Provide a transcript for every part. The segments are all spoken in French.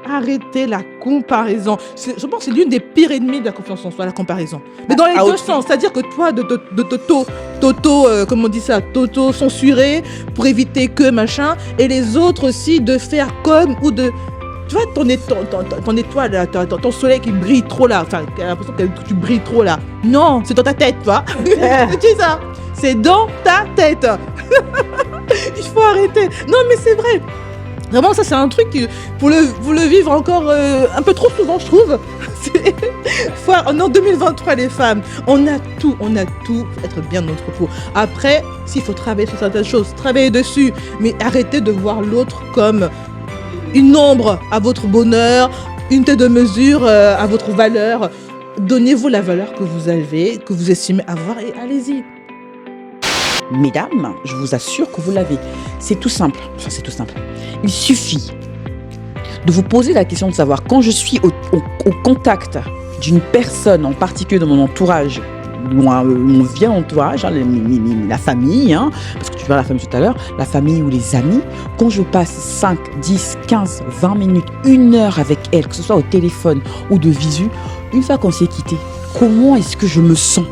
arrêtez la comparaison. Je pense que c'est l'une des pires ennemis de la confiance en soi, la comparaison. Mais dans les deux sens, c'est-à-dire que toi, t'auto-censurer pour éviter que machin, et les autres aussi de faire comme ou de... Tu vois, ton étoile, là, ton soleil qui brille trop là, enfin, j'ai l'impression que tu brilles trop là. Non, c'est dans ta tête, tu vois. C'est ça. C'est dans ta tête. Il faut arrêter. Non, mais c'est vrai. Vraiment, ça, c'est un truc pour le vivre encore un peu trop souvent, je trouve. En 2023, les femmes, on a tout pour être bien dans notre peau. Après, s'il faut travailler sur certaines choses, travailler dessus, mais arrêtez de voir l'autre comme une ombre à votre bonheur, une unité de mesure à votre valeur. Donnez-vous la valeur que vous avez, que vous estimez avoir et allez-y. Mesdames, je vous assure que vous l'avez. C'est tout simple. Enfin, c'est tout simple. Il suffit de vous poser la question de savoir, quand je suis au contact d'une personne en particulier dans mon entourage, mon vient entourage, la famille, parce que tu vois la famille tout à l'heure, la famille ou les amis, quand je passe 5, 10, 15, 20 minutes, 1 heure avec elle, que ce soit au téléphone ou de visu, une fois qu'on s'est quitté, comment est-ce que je me sens ?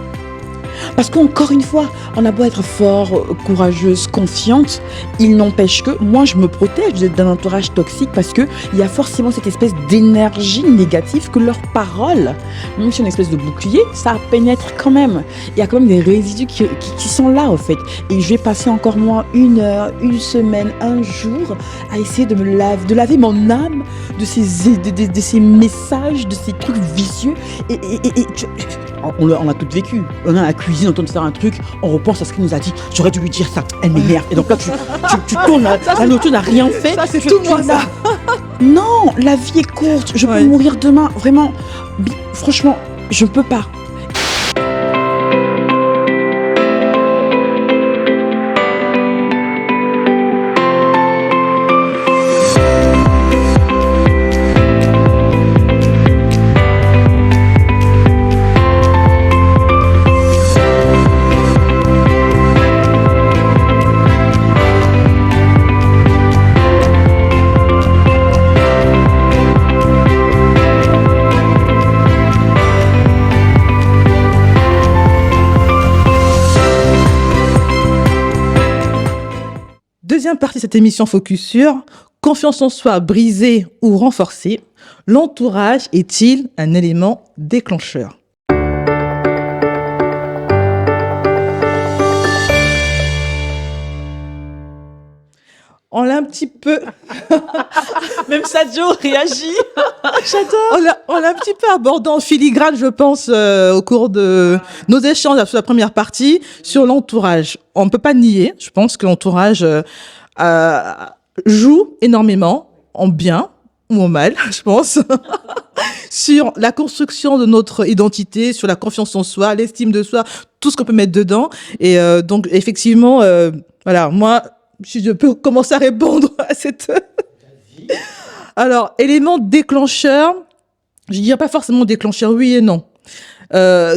Parce qu'encore une fois, on a beau être fort, courageuse, confiante, il n'empêche que moi je me protège d'un entourage toxique parce qu'il y a forcément cette espèce d'énergie négative que leurs paroles, même si une espèce de bouclier, ça pénètre quand même. Il y a quand même des résidus qui sont là en fait. Et je vais passer encore moi 1 heure, 1 semaine, 1 jour à essayer de laver mon âme de ces messages, de ces trucs vicieux. On a tout vécu. On a la cuisine, on entend faire un truc, on repense à ce qu'il nous a dit. J'aurais dû lui dire ça, elle m'énerve. Et donc là, tu tournes, l'autre n'a rien fait. Ça, c'est tout moi, ça. Non, la vie est courte. Je peux mourir demain. Vraiment, franchement, je ne peux pas. Deuxième partie de cette émission focus sur confiance en soi brisée ou renforcée. L'entourage est-il un élément déclencheur ? On l'a un petit peu... Même Sadio réagit. J'adore. On l'a un petit peu abordé en filigrane, je pense, au cours de nos échanges sur la première partie, sur l'entourage. On ne peut pas nier, je pense que l'entourage joue énormément, en bien ou en mal, je pense, sur la construction de notre identité, sur la confiance en soi, l'estime de soi, tout ce qu'on peut mettre dedans. Et donc, effectivement, voilà, moi... Si je peux commencer à répondre à cette... Alors, élément déclencheur, je dirais pas forcément déclencheur, oui et non.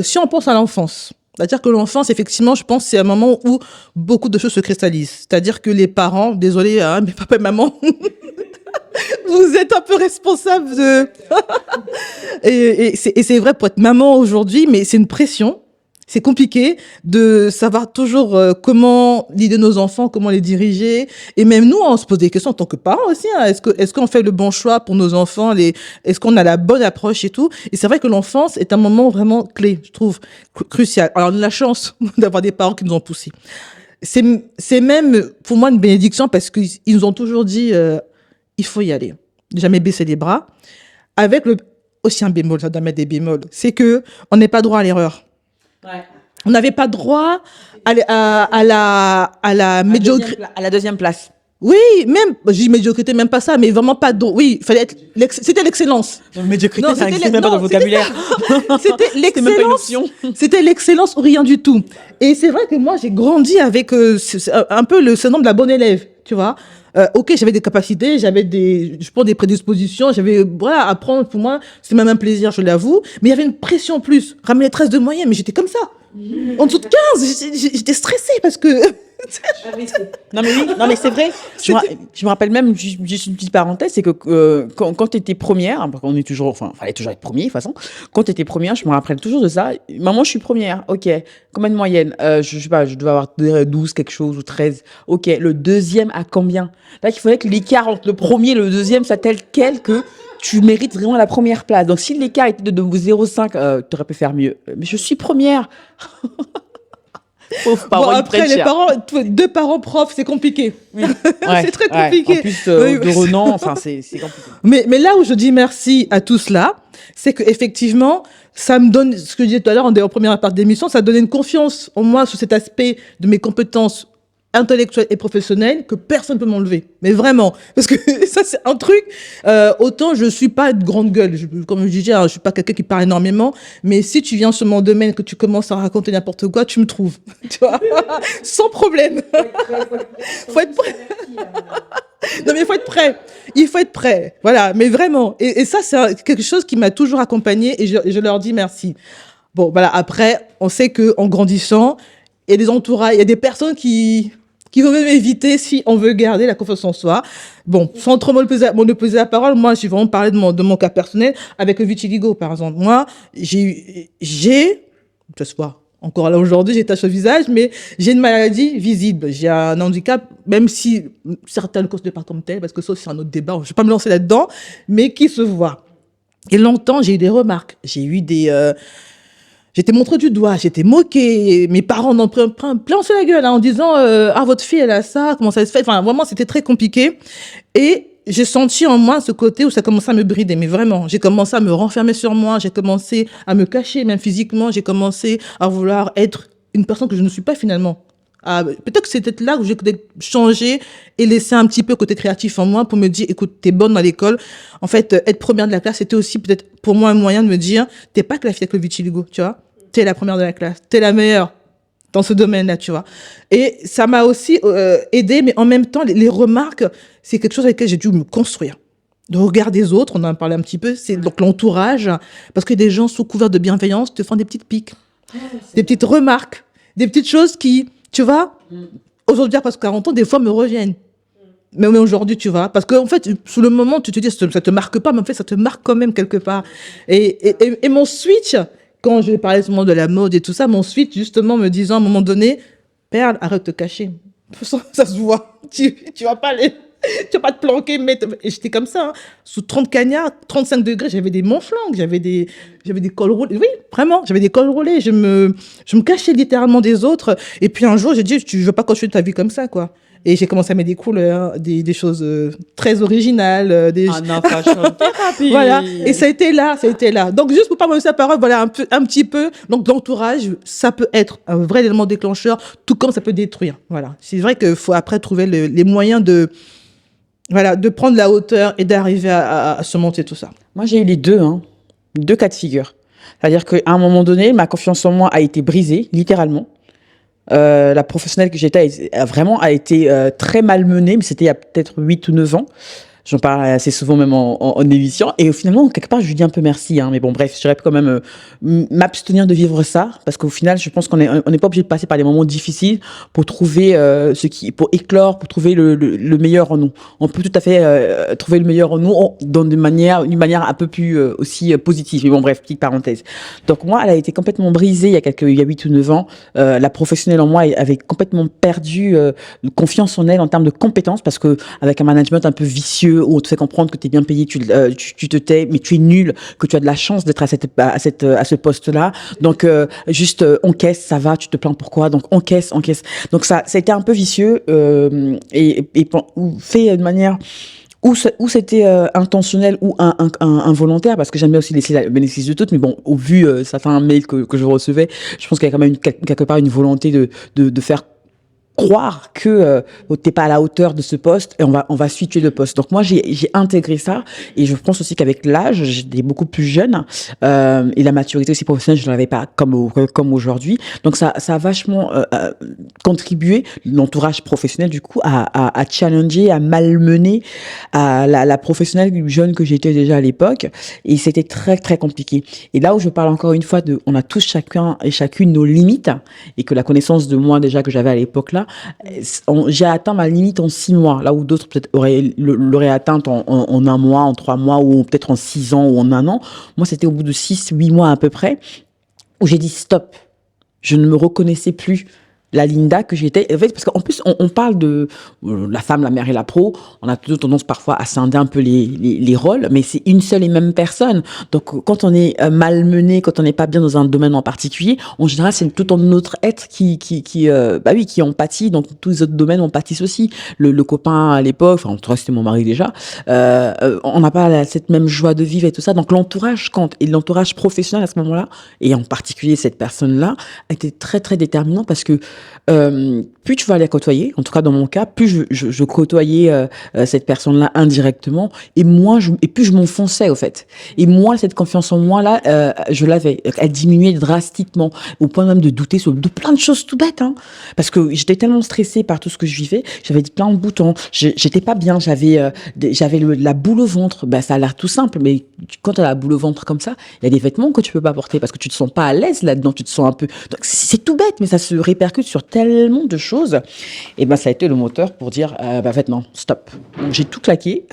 Si on pense à l'enfance, c'est-à-dire que l'enfance, effectivement, je pense c'est un moment où beaucoup de choses se cristallisent. C'est-à-dire que les parents, désolé, mais papa et maman, vous êtes un peu responsables de... et c'est vrai pour être maman aujourd'hui, mais c'est une pression. C'est compliqué de savoir toujours comment guider nos enfants, comment les diriger. Et même nous, on se pose des questions en tant que parents aussi. Est-ce qu'on fait le bon choix pour nos enfants? Est-ce qu'on a la bonne approche et tout? Et c'est vrai que l'enfance est un moment vraiment clé, je trouve, crucial. Alors, on a la chance d'avoir des parents qui nous ont poussés. C'est même, pour moi, une bénédiction parce qu'ils nous ont toujours dit, il faut y aller. Jamais baisser les bras. Avec aussi un bémol, ça doit mettre des bémols. C'est que on n'est pas droit à l'erreur. Ouais. On n'avait pas droit à la médiocrité. À la deuxième place. Oui, même, je dis médiocrité, même pas ça, mais vraiment pas oui, il fallait c'était l'excellence. Médiocrité, ça n'existe même pas dans le vocabulaire. C'était l'excellence. C'était l'excellence ou rien du tout. Et c'est vrai que moi, j'ai grandi avec un peu le syndrome de la bonne élève, tu vois. Ok, j'avais des capacités, j'avais des prédispositions, voilà, apprendre pour moi, c'est même un plaisir, je l'avoue, mais il y avait une pression en plus. Ramener 13 de moyenne, mais j'étais comme ça. En dessous de 15, j'étais stressée parce que... Non mais oui, non mais c'est vrai. Je me rappelle même, juste une petite parenthèse, c'est que quand tu étais première, parce qu'on est toujours, enfin, fallait toujours être premier de toute façon. Quand tu étais première, je me rappelle toujours de ça. Maman, je suis première. Ok. Combien de moyenne? Je sais pas, je devais avoir 12 quelque chose ou 13. Ok. Le deuxième à combien? Là, il fallait que l'écart entre le premier et le deuxième soit tel quel que tu mérites vraiment la première place. Donc si l'écart était de 0,5, tu aurais pu faire mieux. Mais je suis première. Pauvre parents, Bon, ils après, prennent les cher. parents, ouais, 2 parents profs, c'est compliqué. Oui. Ouais, C'est très ouais. compliqué. En plus, Oui, de Renan, enfin, c'est compliqué. Mais là où je dis merci à tout cela, c'est que effectivement, ça me donne, ce que je disais tout à l'heure en première partie d'émission, ça donnait une confiance en moi sur cet aspect de mes compétences intellectuelles et professionnelles que personne ne peut m'enlever. Mais vraiment. Parce que ça, c'est un truc, autant je suis pas une grande gueule. Comme je disais, hein, je suis pas quelqu'un qui parle énormément. Mais si tu viens sur mon domaine, que tu commences à raconter n'importe quoi, tu me trouves. Tu vois? Sans problème. Faut être prêt. Non, mais il faut être prêt. Il faut être prêt. Voilà. Mais vraiment. Et ça, c'est quelque chose qui m'a toujours accompagnée et je leur dis merci. Bon, voilà. Après, on sait que en grandissant, il y a des entourages, il y a des personnes qui vont même éviter si on veut garder la confiance en soi. Bon, sans trop monopoliser la parole, moi, je vais vraiment parler de mon cas personnel avec le vitiligo, par exemple. Moi, je sais pas, encore là aujourd'hui, j'ai tache au visage, mais j'ai une maladie visible. J'ai un handicap, même si certains ne le considèrent pas comme tel, parce que ça, c'est un autre débat, je vais pas me lancer là-dedans, mais qui se voit. Et longtemps, j'ai eu des remarques. J'étais montrée du doigt, j'étais moquée, mes parents en ont pris plein sur la gueule, hein, en disant, ah, votre fille, elle a ça, comment ça se fait? Enfin, vraiment, c'était très compliqué. Et j'ai senti en moi ce côté où ça commençait à me brider, mais vraiment, j'ai commencé à me renfermer sur moi, j'ai commencé à me cacher, même physiquement, j'ai commencé à vouloir être une personne que je ne suis pas finalement. Peut-être que c'était là où j'ai changé et laissé un petit peu côté créatif en moi pour me dire, écoute, t'es bonne dans l'école. En fait, être première de la classe, c'était aussi peut-être pour moi un moyen de me dire, t'es pas que la fille avec le vitiligo, tu vois. T'es la première de la classe, t'es la meilleure dans ce domaine-là, tu vois. Et ça m'a aussi aidé, mais en même temps, les remarques, c'est quelque chose avec lequel j'ai dû me construire. De regard des autres, on en a parlé un petit peu, c'est donc l'entourage, parce que des gens sous couvert de bienveillance te font des petites piques, des petites remarques, des petites choses qui, tu vois, aujourd'hui, à presque 40 ans, des fois me reviennent. Mais aujourd'hui, tu vois, parce qu'en fait, sur le moment, tu te dis, ça te marque pas, mais en fait, ça te marque quand même quelque part. Et mon switch, quand je vais parler justement de la mode et tout ça, mon switch, justement, me disant à un moment donné, Perle, arrête de te cacher. De toute façon, ça se voit. Tu vas pas tu vas pas te planquer, et j'étais comme ça, hein. Sous 30 cagnards, 35 degrés, j'avais des montflancs, j'avais des cols roulés. Oui, vraiment, j'avais des cols roulés. Je me cachais littéralement des autres. Et puis un jour, j'ai dit, tu veux pas continuer ta vie comme ça, quoi. Et j'ai commencé à mettre des couleurs, des choses très originales. Fashion thérapie. Voilà. Et ça a été là. Donc, juste pour pas me laisser la parole, voilà, un petit peu. Donc, l'entourage, ça peut être un vrai élément déclencheur, tout comme ça peut détruire. Voilà. C'est vrai qu'il faut après trouver les moyens de prendre la hauteur et d'arriver à surmonter tout ça. Moi, j'ai eu les deux, hein. Deux cas de figure. C'est-à-dire qu'à un moment donné, ma confiance en moi a été brisée, littéralement. La professionnelle que j'étais a été très malmenée, mais c'était il y a peut-être 8 ou 9 ans. J'en parle assez souvent même en émission. Et finalement, quelque part, je lui dis un peu merci. Hein. Mais bon, bref, j'aurais pu quand même m'abstenir de vivre ça. Parce qu'au final, je pense qu'on n'est pas obligé de passer par des moments difficiles pour trouver pour éclore, pour trouver le meilleur en nous. On peut tout à fait trouver le meilleur en nous d'une manière un peu plus aussi positive. Mais bon, bref, petite parenthèse. Donc moi, elle a été complètement brisée il y a 8 ou 9 ans. La professionnelle en moi avait complètement perdu confiance en elle en termes de compétences parce que avec un management un peu vicieux, où on te fait comprendre que tu es bien payé, tu te tais, mais tu es nul, que tu as de la chance d'être à ce poste-là. Donc, on caisse, ça va, tu te plains pourquoi? Donc, on caisse. Donc, ça a été un peu vicieux, ou fait de manière où c'était intentionnel ou involontaire, parce que j'aime bien aussi laisser le bénéfice de tout, mais bon, au vu certains mails que je recevais, je pense qu'il y a quand même quelque part une volonté de faire croire que t'es pas à la hauteur de ce poste et on va switcher de poste. Donc moi j'ai intégré ça et je pense aussi qu'avec l'âge, j'étais beaucoup plus jeune et la maturité aussi professionnelle, je l'avais pas comme aujourd'hui. Donc ça a vachement contribué, l'entourage professionnel du coup à challenger, à malmener à la professionnelle jeune que j'étais déjà à l'époque, et c'était très très compliqué. Et là où je parle encore une fois on a tous chacun et chacune nos limites, et que la connaissance de moi déjà que j'avais à l'époque là, j'ai atteint ma limite en 6 mois, là où d'autres peut-être l'auraient atteinte en 1 mois, en 3 mois, ou peut-être en 6 ans ou en 1 an. Moi c'était au bout de 6-8 mois à peu près où j'ai dit stop. Je ne me reconnaissais plus la Linda que j'étais. En fait, parce qu'en plus, on parle de la femme, la mère et la pro. On a toujours tendance parfois à scinder un peu les rôles, mais c'est une seule et même personne. Donc, quand on est malmené, quand on n'est pas bien dans un domaine en particulier, en général, c'est tout un autre être qui en pâtit. Donc, tous les autres domaines en pâtissent aussi. Le copain à l'époque, enfin, en tout cas, c'était mon mari déjà, on n'a pas cette même joie de vivre et tout ça. Donc, l'entourage compte. Et l'entourage professionnel à ce moment-là, et en particulier cette personne-là, a été très, très déterminant parce que plus tu vas les côtoyer, en tout cas dans mon cas, plus je côtoyais cette personne-là indirectement, et plus je m'enfonçais au fait. Et moi, cette confiance en moi là, je l'avais. Elle diminuait drastiquement, au point même de douter de plein de choses tout bêtes, hein. Parce que j'étais tellement stressée par tout ce que je vivais, j'avais plein de boutons, j'étais pas bien, j'avais la boule au ventre. Ben ça a l'air tout simple, mais quand tu as la boule au ventre comme ça, il y a des vêtements que tu peux pas porter parce que tu te sens pas à l'aise là-dedans, tu te sens un peu. Donc c'est tout bête, mais ça se répercute sur tellement de choses. Et ben ça a été le moteur pour dire en fait non, stop. Donc j'ai tout claqué.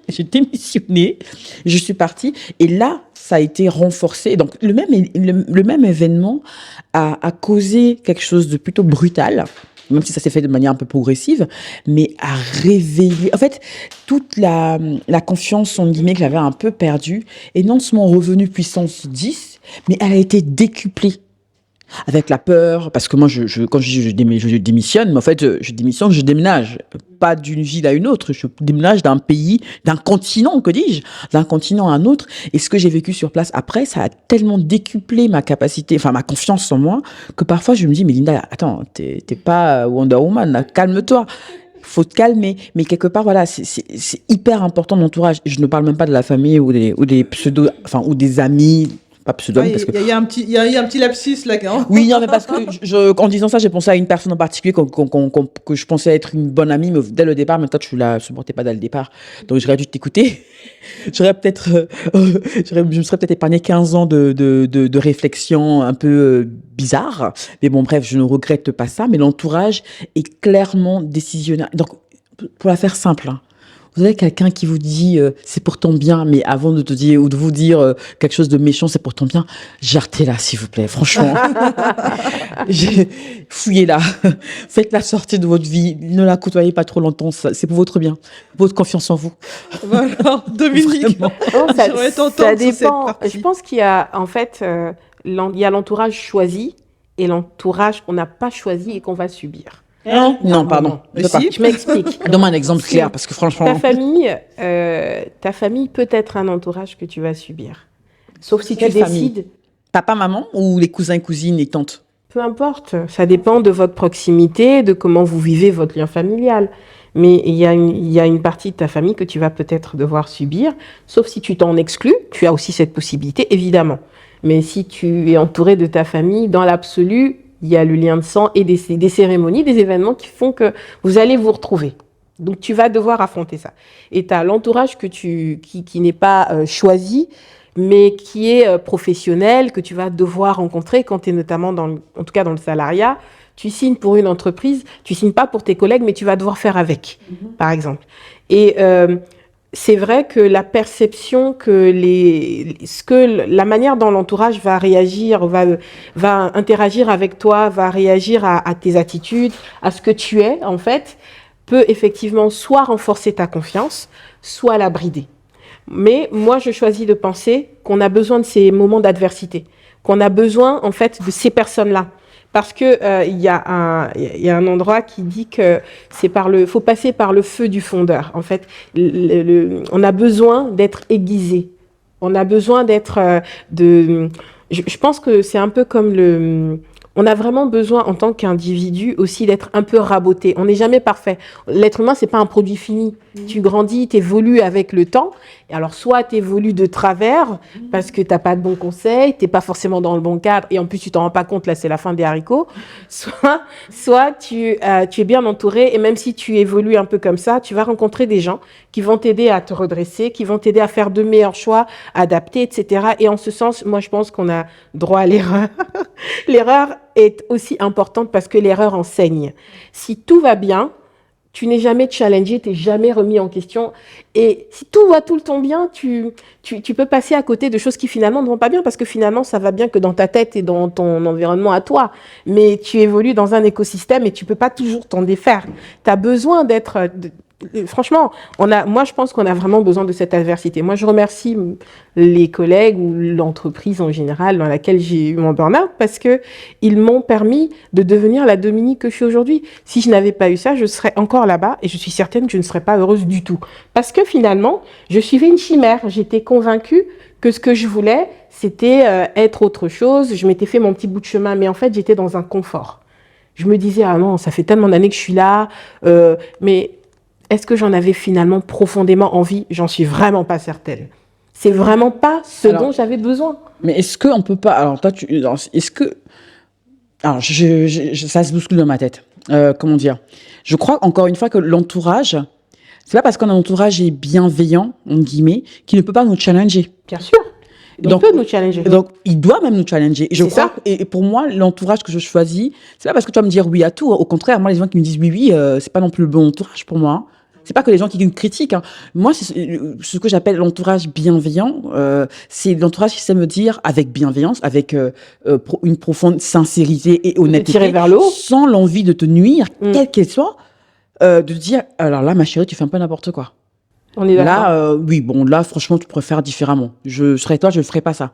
J'ai démissionné, je suis partie, et là ça a été renforcé. Donc le même événement a causé quelque chose de plutôt brutal, même si ça s'est fait de manière un peu progressive, mais a réveillé, en fait, toute la confiance, en guillemets, que j'avais un peu perdue, est non seulement revenue puissance 10, mais elle a été décuplée. Avec la peur, parce que moi, quand je démissionne, mais en fait, je démissionne, je déménage. Pas d'une ville à une autre, je déménage d'un pays, d'un continent, que dis-je, d'un continent à un autre. Et ce que j'ai vécu sur place après, ça a tellement décuplé ma capacité, enfin ma confiance en moi, que parfois je me dis, mais Linda, attends, t'es pas Wonder Woman, là, calme-toi. Faut te calmer, mais quelque part voilà, c'est hyper important l'entourage. Je ne parle même pas de la famille ou des pseudo, enfin ou des amis. Pas pseudo, parce que il y a un petit lapsus là. Hein. Oui, non, mais parce que en disant ça, j'ai pensé à une personne en particulier que je pensais être une bonne amie, mais dès le départ, mais toi, tu la supportais pas dès le départ. Donc, j'aurais dû t'écouter. Je me serais peut-être épargné 15 ans de réflexion un peu bizarre. Mais bon, bref, je ne regrette pas ça, mais l'entourage est clairement décisionnaire. Donc, pour la faire simple, hein, vous avez quelqu'un qui vous dit c'est pour ton bien, mais avant de te dire ou de vous dire quelque chose de méchant, c'est pour ton bien, jartez-la s'il vous plaît, franchement. Fouillez-la, faites-la sortir de votre vie, ne la côtoyez pas trop longtemps, c'est pour votre bien, votre confiance en vous. Voilà, Dominique. Non, ça dépend. Je pense qu'il y a en fait il y a l'entourage choisi et l'entourage qu'on n'a pas choisi et qu'on va subir. Non, pardon. Je m'explique. Donne-moi un exemple clair, parce que franchement... Ta famille peut être un entourage que tu vas subir. Sauf si tu décides... Papa, maman ou les cousins, cousines et tantes? Peu importe. Ça dépend de votre proximité, de comment vous vivez votre lien familial. Mais il y a une partie de ta famille que tu vas peut-être devoir subir, sauf si tu t'en exclus. Tu as aussi cette possibilité, évidemment. Mais si tu es entouré de ta famille, dans l'absolu... il y a le lien de sang et des cérémonies, des événements qui font que vous allez vous retrouver. Donc, tu vas devoir affronter ça. Et tu as l'entourage qui n'est pas choisi, mais qui est professionnel, que tu vas devoir rencontrer quand tu es notamment, en tout cas dans le salariat. Tu signes pour une entreprise, tu signes pas pour tes collègues, mais tu vas devoir faire avec, par exemple. Et c'est vrai que la perception la manière dont l'entourage va réagir, va interagir avec toi, va réagir à tes attitudes, à ce que tu es, en fait, peut effectivement soit renforcer ta confiance, soit la brider. Mais moi, je choisis de penser qu'on a besoin de ces moments d'adversité, qu'on a besoin, en fait, de ces personnes-là. Parce que il y a un endroit qui dit que faut passer par le feu du fondeur. En fait, on a besoin d'être aiguisé. On a besoin d'être je pense que c'est un peu comme on a vraiment besoin en tant qu'individu aussi d'être un peu raboté. On n'est jamais parfait. L'être humain, c'est pas un produit fini. Tu grandis, tu évolues avec le temps. Et alors, soit tu évolues de travers parce que t'as pas de bons conseils, t'es pas forcément dans le bon cadre et en plus tu t'en rends pas compte, là c'est la fin des haricots. Soit tu es bien entouré et même si tu évolues un peu comme ça, tu vas rencontrer des gens qui vont t'aider à te redresser, qui vont t'aider à faire de meilleurs choix, adapter, etc. Et en ce sens, moi je pense qu'on a droit à l'erreur. L'erreur est aussi importante parce que l'erreur enseigne. Si tout va bien, tu n'es jamais challengé, tu n'es jamais remis en question. Et si tout va tout le temps bien, tu peux passer à côté de choses qui finalement ne vont pas bien parce que finalement, ça va bien que dans ta tête et dans ton environnement à toi. Mais tu évolues dans un écosystème et tu peux pas toujours t'en défaire. Tu as besoin d'être... Franchement, moi, je pense qu'on a vraiment besoin de cette adversité. Moi, je remercie les collègues ou l'entreprise en général dans laquelle j'ai eu mon burn-out parce que ils m'ont permis de devenir la Dominique que je suis aujourd'hui. Si je n'avais pas eu ça, je serais encore là-bas et je suis certaine que je ne serais pas heureuse du tout. Parce que finalement, je suivais une chimère. J'étais convaincue que ce que je voulais, c'était être autre chose. Je m'étais fait mon petit bout de chemin, mais en fait, j'étais dans un confort. Je me disais, ah non, ça fait tellement d'années que je suis là, mais est-ce que j'en avais finalement profondément envie? J'en suis vraiment pas certaine. C'est vraiment pas ce dont j'avais besoin. Mais est-ce qu'on peut pas... Alors, toi, est-ce que... Alors, ça se bouscule dans ma tête. Comment dire? Je crois, encore une fois, que l'entourage... C'est pas parce qu'un entourage est bienveillant, en guillemets, qu'il ne peut pas nous challenger. Bien sûr. Il peut nous challenger. Donc, il doit même nous challenger. Je crois ça. Et pour moi, l'entourage que je choisis, c'est pas parce que tu vas me dire oui à tout. Au contraire, moi, les gens qui me disent oui, c'est pas non plus le bon entourage pour moi. C'est pas que les gens qui me critiquent. Hein. Moi, c'est ce que j'appelle l'entourage bienveillant. C'est l'entourage qui sait me dire avec bienveillance, avec une profonde sincérité et honnêteté, tirer vers le haut, sans l'envie de te nuire, quelle qu'elle soit, de dire alors là, ma chérie, tu fais un peu n'importe quoi. On est d'accord. Là, oui, bon, là, franchement, tu pourrais faire différemment. Je serais toi, je ne ferais pas ça.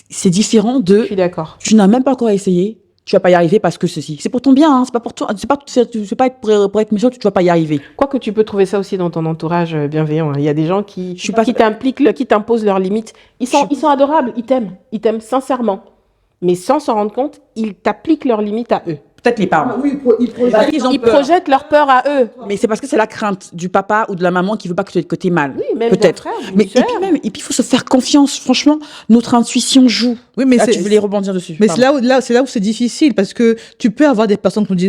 C'est différent de. Je suis d'accord. Tu n'as même pas encore essayé. Tu vas pas y arriver parce que ceci. C'est pour ton bien, hein, c'est pas pour toi. C'est pas être pour être méchant, tu vas pas y arriver. Quoique tu peux trouver ça aussi dans ton entourage bienveillant. Il y a des gens qui qui qui t'imposent leurs limites. Ils sont adorables, ils t'aiment sincèrement. Mais sans s'en rendre compte, ils t'appliquent leurs limites à eux. Peut-être les parents. Oui, Ils projettent leur peur à eux. Mais c'est parce que c'est la crainte du papa ou de la maman qui veut pas que tu aies de côté mal. Oui, même peut-être. d'un frère, Mais d'une sœur. et puis il faut se faire confiance. Franchement, notre intuition joue. Oui, mais tu voulais rebondir dessus. Mais c'est là où c'est difficile parce que tu peux avoir des personnes, comme dit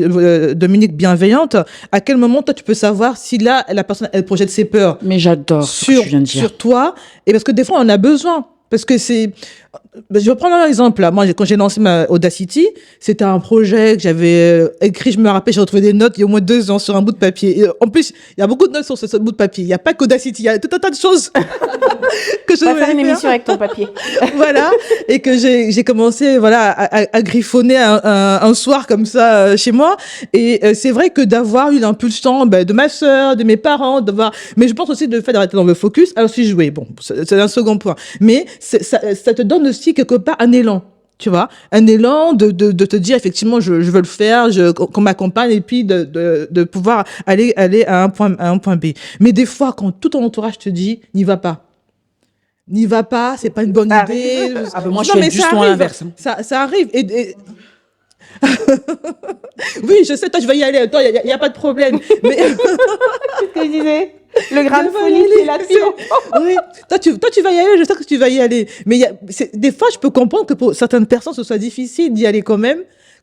Dominique, bienveillantes. À quel moment toi tu peux savoir si là la personne elle projette ses peurs Mais j'adore ce que tu viens de dire. sur toi, et parce que des fois on a besoin. Parce que c'est... Je vais prendre un exemple. Là. Moi, quand j'ai lancé ma Audacity, c'était un projet que j'avais écrit, je me rappelle, j'ai retrouvé des notes il y a au moins 2 ans sur un bout de papier. Et en plus, il y a beaucoup de notes sur ce bout de papier. Il n'y a pas qu'Audacity, il y a tout un tas de choses que je On va devais faire une faire. émission avec ton papier. Voilà. Et que j'ai commencé, voilà, à griffonner un soir comme ça chez moi. Et c'est vrai que d'avoir eu l'impulsion de ma sœur, de mes parents, mais je pense aussi de fait d'arrêter dans le focus. Alors, si jouer, bon, c'est un second point. Mais ça te donne aussi quelque part un élan, tu vois, un élan de te dire effectivement je veux le faire, qu'on m'accompagne et puis de pouvoir aller à un point B. Mais des fois quand tout ton entourage te dit n'y va pas, c'est pas une bonne idée. Moi je fais juste l'inverse. Ça arrive et oui, je sais, toi, je vais y aller. Toi, il y a pas de problème. Mais Qu'est-ce que je disais? Le grain de Je vais folie, y aller, c'est là-dessus. oui. Toi, tu vas y aller. Je sais que tu vas y aller. Mais des fois, je peux comprendre que pour certaines personnes, ce soit difficile d'y aller quand même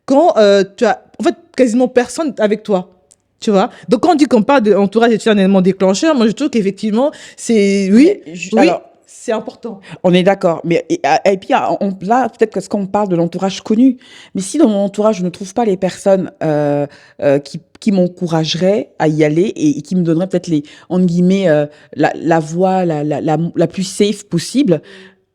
quand tu as, en fait, quasiment personne avec toi. Tu vois? Donc, quand on dit qu'on parle de l'entourage est un élément déclencheur, moi, je trouve qu'effectivement, c'est, oui. Alors, c'est important. on est d'accord. Mais, et puis, là, peut-être parce qu'on parle de l'entourage connu. Mais si dans mon entourage, je ne trouve pas les personnes qui m'encourageraient à y aller et qui me donneraient peut-être entre guillemets, la voie la plus safe possible,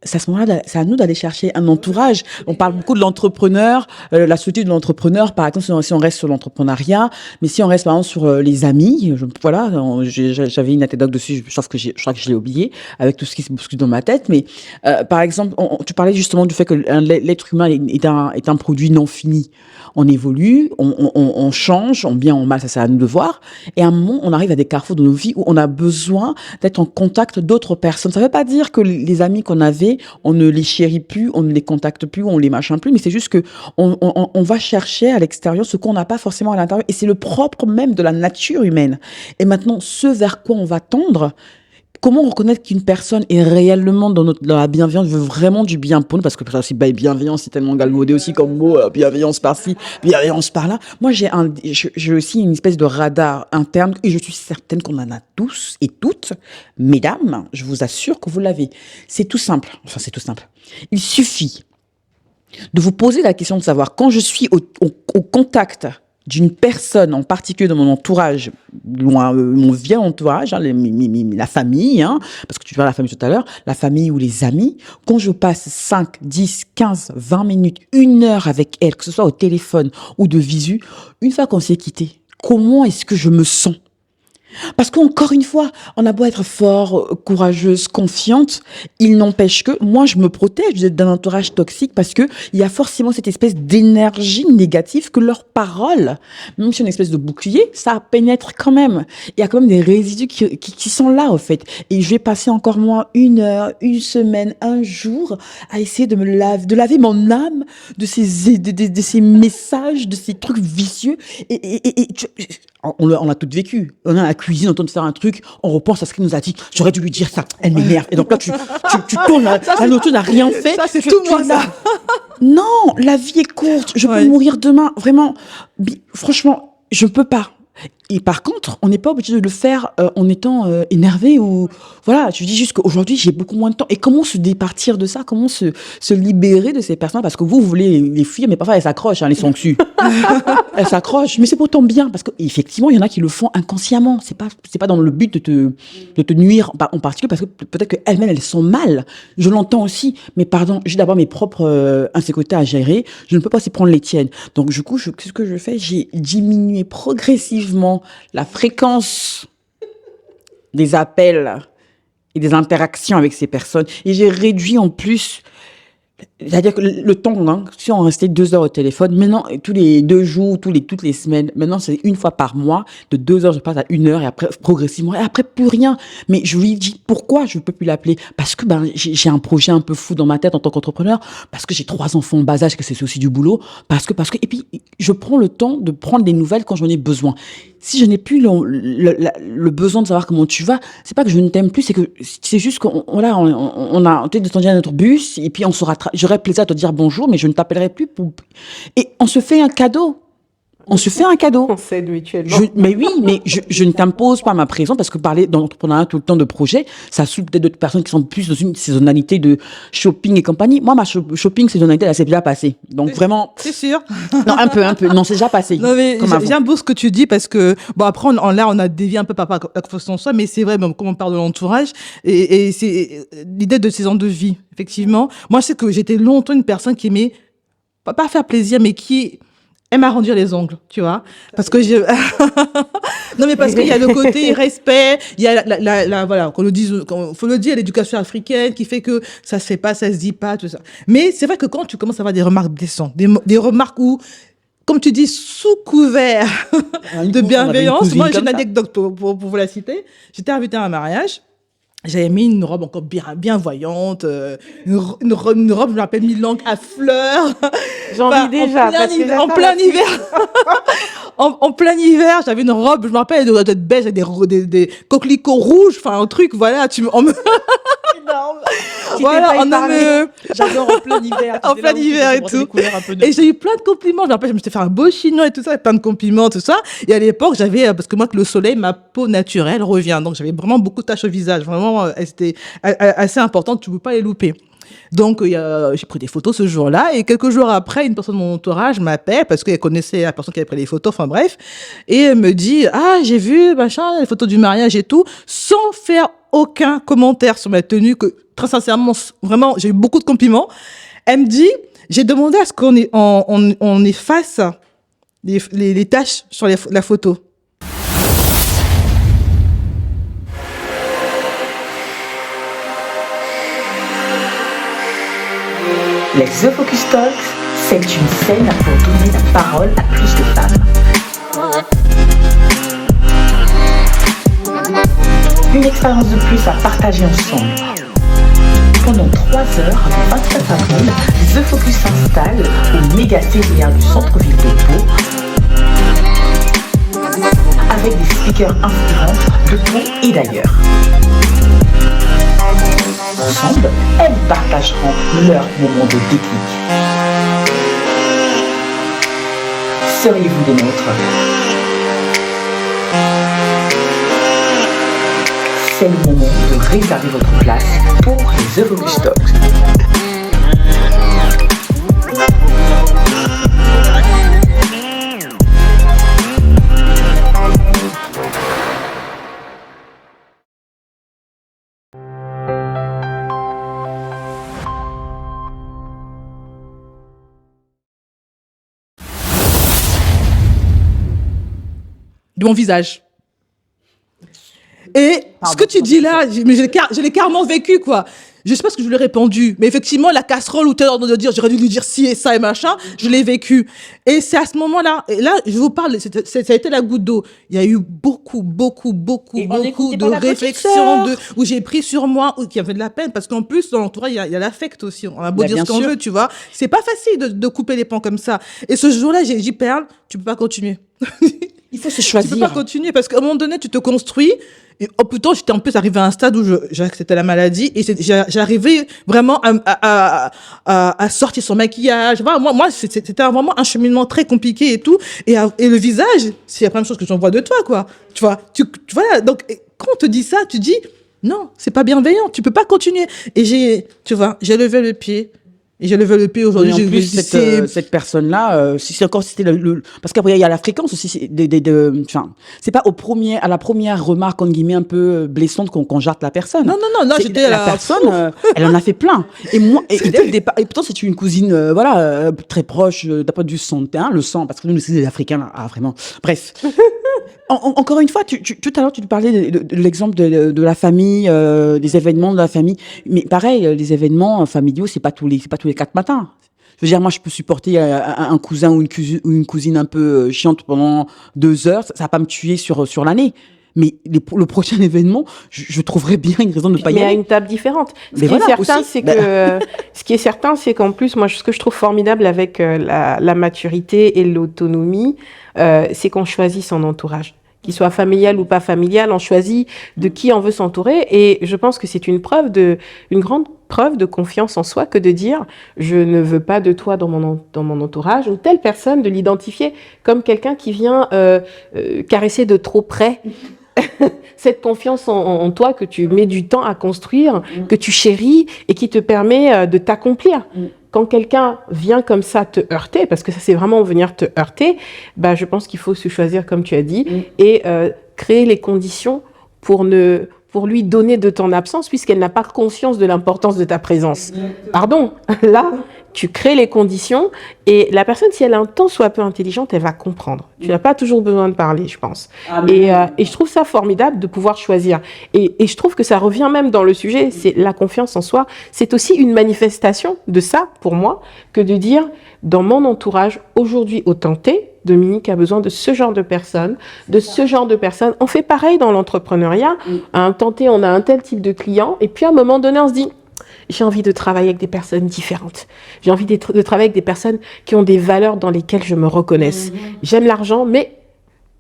c'est à ce moment-là, c'est à nous d'aller chercher un entourage. On parle beaucoup de l'entrepreneur, la solitude de l'entrepreneur, par exemple, si on reste sur l'entrepreneuriat, mais si on reste par exemple sur les amis, voilà, j'avais une anecdote dessus, je crois que je l'ai oublié, avec tout ce qui se bouscule dans ma tête, mais par exemple, tu parlais justement du fait que l'être humain est un produit non fini. On évolue, on change, en bien, en mal, ça c'est à nous de voir, et à un moment, on arrive à des carrefours de nos vies où on a besoin d'être en contact d'autres personnes. Ça veut pas dire que les amis qu'on avait donné, on ne les chérit plus, on ne les contacte plus, on les machin plus, mais c'est juste que on va chercher à l'extérieur ce qu'on n'a pas forcément à l'intérieur, et c'est le propre même de la nature humaine. Et maintenant, ce vers quoi on va tendre, comment reconnaître qu'une personne est réellement dans la bienveillance, veut vraiment du bien pour nous, parce que ça aussi, bienveillance, c'est tellement galvaudé aussi comme mot, bienveillance par-ci, bienveillance par-là. Moi, j'ai aussi une espèce de radar interne, et je suis certaine qu'on en a tous et toutes. Mesdames, je vous assure que vous l'avez. C'est tout simple. Enfin, c'est tout simple. Il suffit de vous poser la question de savoir, quand je suis au contact d'une personne en particulier de mon entourage, mon vieil entourage, la famille, parce que tu parles de la famille tout à l'heure, la famille ou les amis, quand je passe 5, 10, 15, 20 minutes, 1 heure avec elle, que ce soit au téléphone ou de visu, une fois qu'on s'est quitté, comment est-ce que je me sens ? Parce qu'encore une fois, on a beau être fort, courageuse, confiante, il n'empêche que moi, je me protège d'un entourage toxique parce que il y a forcément cette espèce d'énergie négative que leurs paroles, même si c'est une espèce de bouclier, ça pénètre quand même. Il y a quand même des résidus qui sont là, en fait. Et je vais passer encore moi 1 heure, 1 semaine, 1 jour à essayer de laver mon âme de ces messages, de ces trucs vicieux. On l'a toutes vécu. On a la cuisine, on tente de faire un truc, on repense à ce qu'il nous a dit. J'aurais dû lui dire ça, elle m'énerve. Et donc là, tu tournes, l'autre n'a rien fait. Ça, c'est tout moi, ça. Non, la vie est courte. Je peux mourir demain. Vraiment, franchement, je ne peux pas. Et par contre, on n'est pas obligé de le faire en étant énervé ou voilà. Je dis juste qu'aujourd'hui, j'ai beaucoup moins de temps. Et comment se départir de ça ? Comment se libérer de ces personnes ? Parce que vous voulez les fuir, mais parfois elles s'accrochent, les sangsues. Elles s'accrochent, mais c'est pourtant bien parce qu'effectivement, il y en a qui le font inconsciemment. C'est pas dans le but de te nuire en particulier, parce que peut-être qu'elles-mêmes elles sont mal. Je l'entends aussi, mais pardon, j'ai d'abord mes propres insécurités à gérer. Je ne peux pas s'y prendre les tiennes. Donc du coup, ce que je fais, j'ai diminué progressivement la fréquence des appels et des interactions avec ces personnes. Et j'ai réduit en plus, c'est-à-dire que le temps, si on restait 2 heures au téléphone, maintenant, tous les 2 jours, toutes les semaines, maintenant, c'est 1 fois par mois, de 2 heures, je passe à 1 heure, et après, progressivement, et après, plus rien. Mais je lui dis, pourquoi je ne peux plus l'appeler? Parce que, j'ai un projet un peu fou dans ma tête en tant qu'entrepreneur, parce que j'ai 3 enfants en bas âge, que c'est aussi du boulot, parce que, et puis, je prends le temps de prendre des nouvelles quand j'en ai besoin. Si je n'ai plus le besoin de savoir comment tu vas, c'est pas que je ne t'aime plus, c'est juste qu'on a peut-être descendu à notre bus, et puis j'aurais plaisir à te dire bonjour, mais je ne t'appellerai plus et on se fait un cadeau. On s'aide mutuellement. Mais oui, mais je ne t'impose pas ma présence, parce que parler dans l'entrepreneuriat tout le temps de projet, ça souffle peut-être d'autres personnes qui sont plus dans une saisonnalité de shopping et compagnie. Moi, ma shopping saisonnalité, elle s'est déjà passée. Donc vraiment. C'est sûr. Non, un peu. Non, c'est déjà passé. Non, mais j'aime beaucoup ce que tu dis, parce que, après, on a dévié un peu par rapport à la confiance en soi, mais c'est vrai, comme on parle de l'entourage, et c'est l'idée de saison de vie, effectivement. Moi, je sais que j'étais longtemps une personne qui aimait, pas faire plaisir, mais qui aime arrondir les ongles, tu vois, parce que non, mais parce qu'il y a le côté respect, il y a voilà, faut le dire, l'éducation africaine qui fait que ça se fait pas, ça se dit pas, tout ça. Mais c'est vrai que quand tu commences à avoir des remarques blessantes, des remarques où, comme tu dis, sous couvert de bienveillance, moi j'ai une anecdote pour vous la citer. J'étais invitée à un mariage. J'avais mis une robe encore bien voyante, une robe, je me rappelle, mi-longue à fleurs. J'en vis déjà. En plein hiver. En plein hiver, j'avais une robe, je me rappelle, de beige avec des coquelicots rouges, enfin, un truc, voilà, voilà, j'adore en plein hiver. En plein hiver et tout. Et j'ai eu plein de compliments. Je me rappelle, je me suis fait un beau chignon et tout ça, et plein de compliments, tout ça. Et à l'époque, parce que moi, que le soleil, ma peau naturelle revient. Donc, j'avais vraiment beaucoup de taches au visage. Vraiment, c'était assez important. Tu ne peux pas les louper. Donc, j'ai pris des photos ce jour-là, et quelques jours après, une personne de mon entourage m'appelle, parce qu'elle connaissait la personne qui avait pris les photos, enfin bref, et elle me dit, j'ai vu, machin, les photos du mariage et tout, sans faire aucun commentaire sur ma tenue, que très sincèrement, vraiment, j'ai eu beaucoup de compliments. Elle me dit, j'ai demandé à ce qu'on efface les taches sur la photo. Les The Focus Talks, c'est une scène pour donner la parole à plus de femmes. Une expérience de plus à partager ensemble. Pendant 3 heures, le 29 avril, The Focus s'installe au méga CDR du centre-ville de Pau avec des speakers inspirants de Pau et d'ailleurs. Ensemble, elles partageront leur moment de déclic. Seriez-vous des nôtres? C'est le moment de réserver votre place pour les The Focus Talks. De mon visage. Et ce que tu dis là, je l'ai carrément vécu, quoi. Je sais pas ce que je lui ai répondu, mais effectivement, la casserole où tu es en train de dire, j'aurais dû lui dire ci et ça et machin, je l'ai vécu. Et c'est à ce moment-là, et là, je vous parle, ça a été la goutte d'eau. Il y a eu beaucoup de réflexions où j'ai pris sur moi, qui avait de la peine, parce qu'en plus, dans l'entourage, il y a l'affect aussi. On a beau dire ce qu'on veut, tu vois. C'est pas facile de couper les pans comme ça. Et ce jour-là, j'ai dit, Perle, tu peux pas continuer. Il faut se choisir. Tu peux pas continuer parce qu'à un moment donné, tu te construis. Et plutôt, j'étais en plus arrivée à un stade où j'acceptais la maladie et j'arrivais vraiment à sortir son maquillage. Voilà, moi, c'était vraiment un cheminement très compliqué et tout. Et le visage, c'est la première chose que j'en vois de toi, quoi. Tu vois, voilà. Donc, quand on te dit ça, tu dis, non, c'est pas bienveillant. Tu peux pas continuer. Et j'ai levé le pied. Et j'ai levé le pied aujourd'hui. En plus, cette personne-là, si c'était parce qu'après, il y a la fréquence aussi, c'est pas à la première remarque, entre guillemets, un peu blessante qu'on jarte la personne. Non, j'étais la personne, elle en a fait plein. Et moi, et dès le départ, et pourtant, c'est une cousine, très proche, d'un point de vue santé, le sang, parce que nous, c'est des Africains, là, vraiment. Bref. Encore une fois, tout à l'heure, tu parlais de l'exemple de la famille, des événements de la famille. Mais pareil, les événements familiaux, c'est pas tous les 4 matins. Je veux dire, moi, je peux supporter un cousin ou une cousine un peu chiante pendant 2 heures. Ça va pas me tuer sur l'année. Mais le prochain événement, je trouverais bien une raison de ne pas y aller. Mais à une table différente. Ce qui est certain, c'est qu'en plus, moi, ce que je trouve formidable avec la maturité et l'autonomie, c'est qu'on choisit son entourage. Qu'il soit familial ou pas familial, on choisit de qui on veut s'entourer. Et je pense que c'est une grande preuve de confiance en soi que de dire je ne veux pas de toi dans mon entourage, ou telle personne, de l'identifier comme quelqu'un qui vient caresser de trop près cette confiance en toi que tu mets du temps à construire, que tu chéris et qui te permet de t'accomplir. Quand quelqu'un vient comme ça te heurter, parce que ça c'est vraiment venir te heurter, je pense qu'il faut se choisir comme tu as dit et créer les conditions pour lui donner de ton absence puisqu'elle n'a pas conscience de l'importance de ta présence. Pardon, là, tu crées les conditions et la personne, si elle est un tant soit peu intelligente, elle va comprendre. Tu n'as pas toujours besoin de parler, je pense. Et je trouve ça formidable de pouvoir choisir. Et je trouve que ça revient même dans le sujet, c'est la confiance en soi. C'est aussi une manifestation de ça, pour moi, que de dire, dans mon entourage, aujourd'hui, au tenté, Dominique a besoin de ce genre de personnes, On fait pareil dans l'entrepreneuriat. À un tenté, on a un tel type de client. Et puis, à un moment donné, on se dit, j'ai envie de travailler avec des personnes différentes. J'ai envie de travailler avec des personnes qui ont des valeurs dans lesquelles je me reconnaisse. J'aime l'argent, mais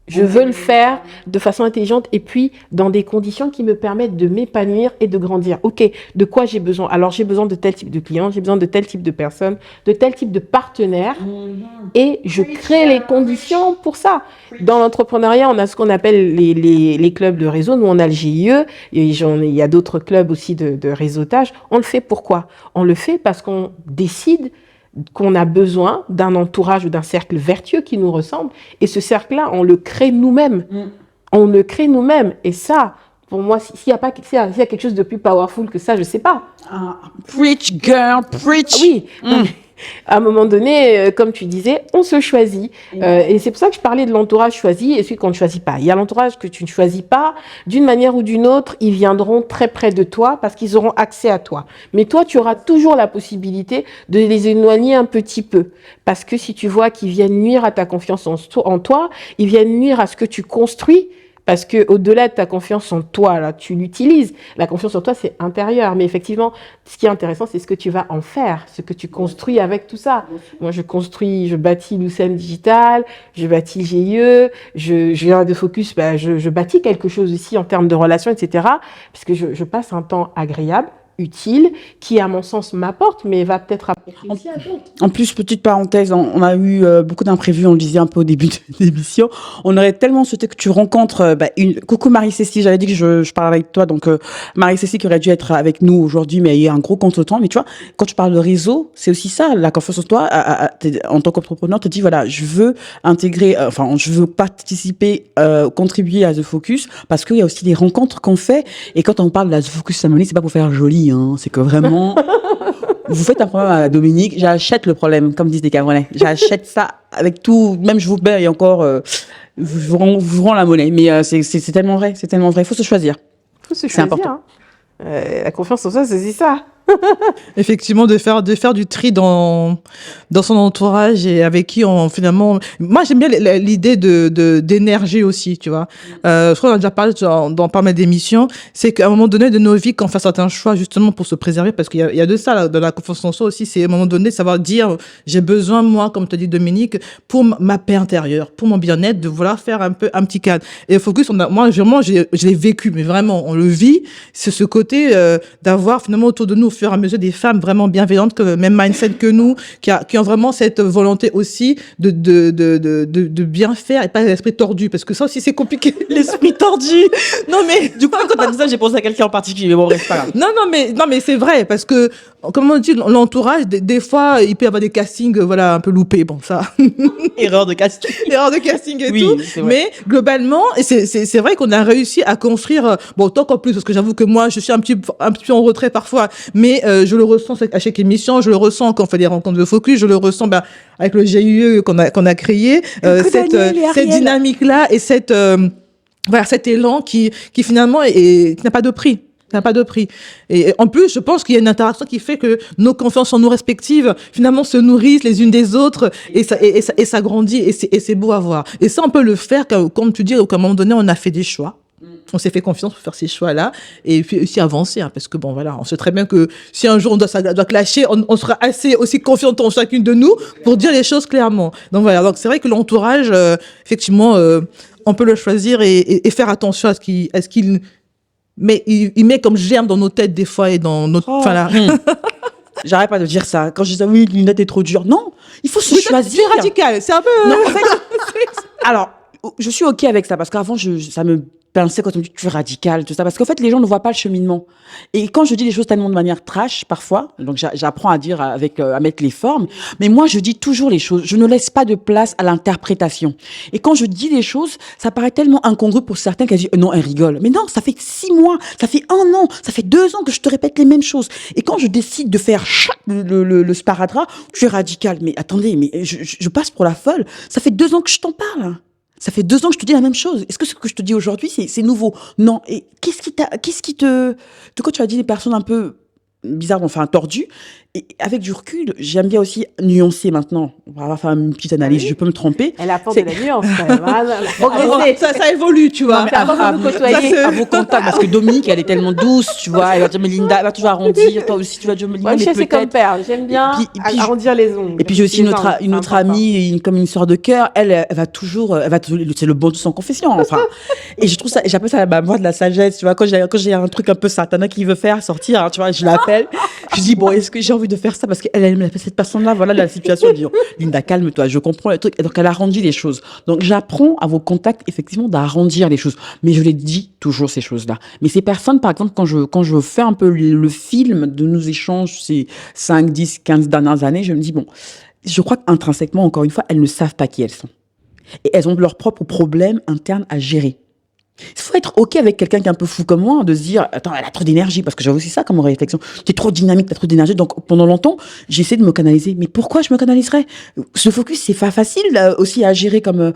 je veux le faire de façon intelligente et puis dans des conditions qui me permettent de m'épanouir et de grandir. Ok, de quoi j'ai besoin? Alors, j'ai besoin de tel type de clients, j'ai besoin de tel type de personnes, de tel type de partenaires et je crée les conditions pour ça. Dans l'entrepreneuriat, on a ce qu'on appelle les clubs de réseau. Nous, on a le GIE, il y a d'autres clubs aussi de réseautage. On le fait pourquoi? On le fait parce qu'on décide qu'on a besoin d'un entourage ou d'un cercle vertueux qui nous ressemble. Et ce cercle-là, on le crée nous-mêmes. On le crée nous-mêmes. Et ça, pour moi, s'il y a quelque chose de plus powerful que ça, je sais pas. Preach, girl, preach. Oui. À un moment donné, comme tu disais, on se choisit. Et c'est pour ça que je parlais de l'entourage choisi et celui qu'on ne choisit pas. Il y a l'entourage que tu ne choisis pas. D'une manière ou d'une autre, ils viendront très près de toi parce qu'ils auront accès à toi. Mais toi, tu auras toujours la possibilité de les éloigner un petit peu. Parce que si tu vois qu'ils viennent nuire à ta confiance en toi, ils viennent nuire à ce que tu construis, Parce que au-delà de ta confiance en toi, là, tu l'utilises. La confiance en toi, c'est intérieur. Mais effectivement, ce qui est intéressant, c'est ce que tu vas en faire, ce que tu construis avec tout ça. Moi, je bâtis Lucem Digital, je bâtis le GIE, je viens de Focus, je bâtis quelque chose aussi en termes de relations, etc. Puisque je passe un temps agréable, utile, qui à mon sens m'apporte, mais va peut-être apporter aussi à d'autres. En plus, petite parenthèse, on a eu beaucoup d'imprévus, on le disait un peu au début de l'émission. On aurait tellement souhaité que tu rencontres coucou Marie-Cécile, j'avais dit que je parle avec toi, donc Marie-Cécile qui aurait dû être avec nous aujourd'hui, mais il y a eu un gros contretemps. Mais tu vois, quand tu parles de réseau, c'est aussi ça, la confiance en toi, en tant qu'entrepreneur, te dis voilà, je veux intégrer, je veux participer, contribuer à The Focus, parce qu'il y a aussi des rencontres qu'on fait, et quand on parle de la The Focus Family, c'est pas pour faire joli, hein, c'est que vraiment... Vous faites un problème à Dominique, j'achète le problème, comme disent les Camerounais. J'achète ça avec tout, même je vous paye encore, vous rends la monnaie. Mais c'est tellement vrai, c'est tellement vrai. Il faut se choisir. Faut se choisir. Important. La confiance en soi, c'est ça. Effectivement, de faire du tri dans son entourage et avec qui finalement, moi j'aime bien l'idée d'énergie aussi, tu vois. Je crois qu'on a déjà parlé dans pas mal d'émissions, c'est qu'à un moment donné de nos vies, quand on fait certains choix justement pour se préserver, parce qu'il y a de ça là, dans la confiance en soi aussi, c'est à un moment donné savoir dire j'ai besoin moi, comme te dit Dominique, pour ma paix intérieure, pour mon bien-être, de vouloir faire un petit cadre. Et Focus, moi vraiment je l'ai vécu, mais vraiment on le vit, c'est ce côté d'avoir finalement autour de nous au fur et à mesure des femmes vraiment bienveillantes, que même mindset que nous, qui ont vraiment cette volonté aussi de bien faire et pas l'esprit tordu, parce que ça aussi c'est compliqué. L'esprit tordu. Non mais du coup quand t'as dit ça, j'ai pensé à quelqu'un en particulier, mais bon bref, pas grave. Non mais c'est vrai, parce que comme on dit, l'entourage des fois il peut y avoir des castings un peu loupés, bon ça. Erreur de casting et tout, mais globalement c'est vrai qu'on a réussi à construire tant qu'en plus, parce que j'avoue que moi je suis un petit peu en retrait parfois, mais je le ressens à chaque émission, je le ressens quand on fait des rencontres de Focus, je le ressens avec le GIE qu'on a créé, cette dynamique là et cet élan qui finalement qui n'a pas de prix. Ça n'a pas de prix. Et en plus, je pense qu'il y a une interaction qui fait que nos confiances en nous respectives, finalement, se nourrissent les unes des autres et ça grandit et c'est beau à voir. Et ça, on peut le faire, comme tu dis, qu'à un moment donné, on a fait des choix. On s'est fait confiance pour faire ces choix-là et puis aussi avancer, parce que on sait très bien que si un jour on doit clasher, on sera assez aussi confiante en chacune de nous pour dire les choses clairement. Donc c'est vrai que l'entourage, effectivement, on peut le choisir et faire attention à ce qu'il mais il met comme germe dans nos têtes des fois et dans notre... J'arrête pas de dire ça. Quand je dis oui, Lunette est trop dure. Non, il faut se choisir. C'est radical, c'est un peu... Non, en fait, alors, je suis OK avec ça, parce qu'avant, ça me pinçait quand on me dit tu es radical, tout ça, parce qu'en fait, les gens ne voient pas le cheminement. Et quand je dis les choses tellement de manière trash, parfois, donc j'apprends à dire à mettre les formes, mais moi, je dis toujours les choses. Je ne laisse pas de place à l'interprétation. Et quand je dis les choses, ça paraît tellement incongru pour certains qui disent non, elle rigole. Mais non, ça fait 6 mois, ça fait 1 an, ça fait 2 ans que je te répète les mêmes choses. Et quand je décide de faire le sparadrap, tu es radical. Mais attendez, mais je passe pour la folle. Ça fait 2 ans que je t'en parle. Ça fait 2 ans que je te dis la même chose. Est-ce que ce que je te dis aujourd'hui, c'est nouveau? Non. Et quand tu as dit des personnes un peu bizarres, tordues, et avec du recul, j'aime bien aussi nuancer maintenant. On va faire une petite analyse, je peux me tromper. Elle apporte de la nuance, quand même. Ça évolue, tu vois. À vos contacts, parce que Dominique, elle est tellement douce, tu vois. Elle va dire, mais Linda, elle va toujours arrondir. Toi aussi, tu vas dire, mais Linda, c'est comme père. J'aime bien arrondir les ongles. Et puis j'ai aussi une autre amie, comme une sœur de cœur. Elle va toujours, c'est le bon de sans confession, enfin. Et je trouve ça, j'appelle ça la voix de la sagesse, tu vois. Quand j'ai un truc un peu satané qui veut faire sortir, tu vois, je l'appelle. Je dis, bon, est-ce que j'ai envie de faire ça parce qu'elle aime cette personne-là, voilà la situation. Elle dit, Linda, calme-toi, je comprends le truc. Et donc, elle arrondit les choses. Donc, j'apprends à vos contacts, effectivement, d'arrondir les choses. Mais je les dis toujours, ces choses-là. Mais ces personnes, par exemple, quand je fais un peu le film de nos échanges ces 5, 10, 15 dernières années, je me dis, bon, je crois qu'intrinsèquement, encore une fois, elles ne savent pas qui elles sont. Et elles ont leurs propres problèmes internes à gérer. Il faut être OK avec quelqu'un qui est un peu fou comme moi, de se dire, attends, elle a trop d'énergie, parce que j'avais aussi ça comme réflexion. Tu es trop dynamique, tu as trop d'énergie. Donc, pendant longtemps, j'ai essayé de me canaliser. Mais pourquoi je me canaliserais? Ce focus, c'est pas facile aussi à gérer comme